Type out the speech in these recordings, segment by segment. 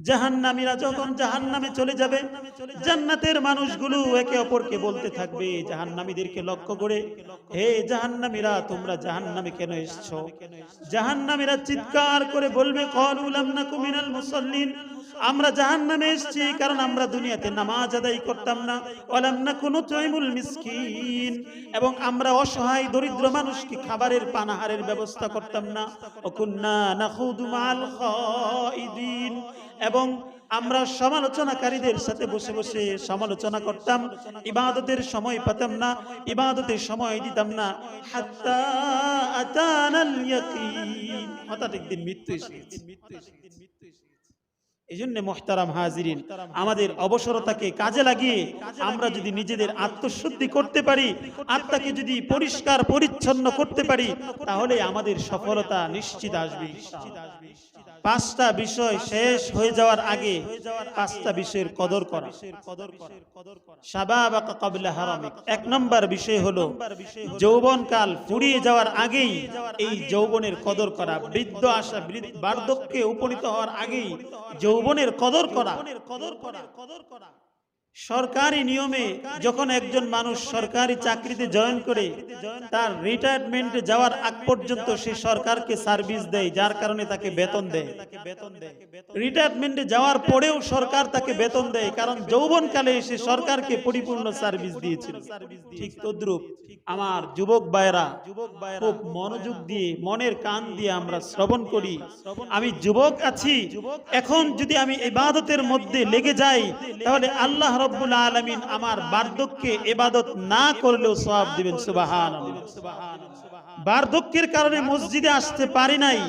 জাহান্নামীরা যখন জাহান্নামে চলে যাবে, জান্নাতের মানুষগুলো একে অপরকে বলতে থাকবে জাহান্নামীদেরকে লক্ষ্য করে, হে জাহান্নামীরা, তোমরা জাহান্নামে কেন এসেছো? জাহান্নামীরা চিৎকার করে বলবে, ক্বালু লাম নাকু মিনাল মুসাল্লিন, আমরা জাহান্নামে এসেছি কারণ আমরা দুনিয়াতে নামাজ আদায় করতাম না, ওয়ালাম নাকু নুতইমুল মিসকিন, এবং আমরা অসহায় দরিদ্র মানুষকে খাবারের পানাহারের ব্যবস্থা করতাম না, ওয়াকুন্না নাখুদু মাআল খাইদিন, এবং আমরা সমালোচনাকারীদের সাথে বসে বসে সমালোচনা করতাম, ইবাদতের সময় পেতাম না, ইবাদতের সময় দিতাম না, হাত্তা আতানাল ইয়াকিন, হঠাৎ একদিন মৃত্যু এসে গেছে। এজন্য মুহতারাম হাজিরিন, আমাদের অবসরতাকে কাজে লাগিয়ে আমরা যদি নিজেদের আত্মশুদ্ধি করতে পারি, আত্মাকে যদি পরিষ্কার পরিচ্ছন্ন করতে পারি, তাহলে আমাদের সফলতা নিশ্চিত আসবে। পাঁচটা বিষয় শেষ হয়ে যাওয়ার আগে পাঁচটা বিষয়ের কদর করা। শাবাবাকা ক্বাবলা হারামিক, এক নম্বর বিষয় হলো যৌবনকাল ফুরিয়ে যাওয়ার আগেই এই যৌবনের কদর করা। বৃদ্ধ আসা, বার্ধক্যে উপনীত হওয়ার আগেই যৌবনের কদর করা। সরকারি নিয়মে যখন একজন মানুষ সরকারি চাকরিতে জয়েন করে, তার রিটায়ারমেন্টে যাওয়ার আগ পর্যন্ত সে সরকারকে সার্ভিস দেয়, যার কারণে তাকে বেতন দেয়। রিটায়ারমেন্টে যাওয়ার পরেও সরকার তাকে বেতন দেয়, কারণ যৌবনকালে এসে সরকারকে পরিপূর্ণ সার্ভিস দিয়েছিল। ঠিক তদ্রূপ আমার যুবক ভাইরা, খুব মনোযোগ দিয়ে, মনের কান দিয়ে আমরা শ্রবণ করি। আমি যুবক আছি, এখন যদি আমি ইবাদতের মধ্যে লেগে যাই, তাহলে আল্লাহ রব্বুল আলামিন আমার বার্ধক্যে ইবাদত না করলেও সওয়াব দিবেন। সুবহানাল্লাহ। বার্ধক্যের কারণে মসজিদে আসতে পারি নাই,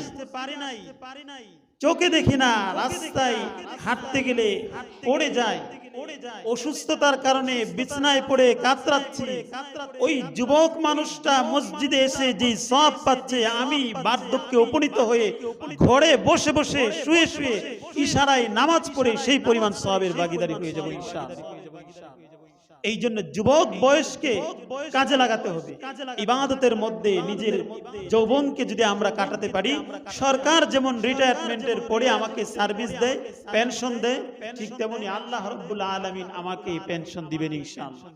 চোখে দেখি না, রাস্তায় হাঁটতে গেলে পড়ে যায়, অসুস্থতার কারণে বিছানায় পড়ে কাতরাচ্ছি, ওই যুবক মানুষটা মসজিদে এসে যে সওয়াব পাচ্ছে, আমি বার্ধক্যে উপনীত হয়ে ঘরে বসে বসে শুয়ে শুয়ে ইশারায় নামাজ পড়ে সেই পরিমাণ সওয়াবের ভাগীদারি হয়ে যাব ইনশাআল্লাহ। এই জন্য যুবক বয়সকে কাজে লাগাতে হবে। ইবাদতের মধ্যে নিজের যৌবনকে যদি আমরা কাটাতে পারি, সরকার যেমন রিটায়ারমেন্টের পরে আমাকে সার্ভিস দেয়, পেনশন দেয়, ঠিক তেমনি আল্লাহ রাব্বুল আলামিন আমাকে পেনশন দিবেন ইনশাআল্লাহ।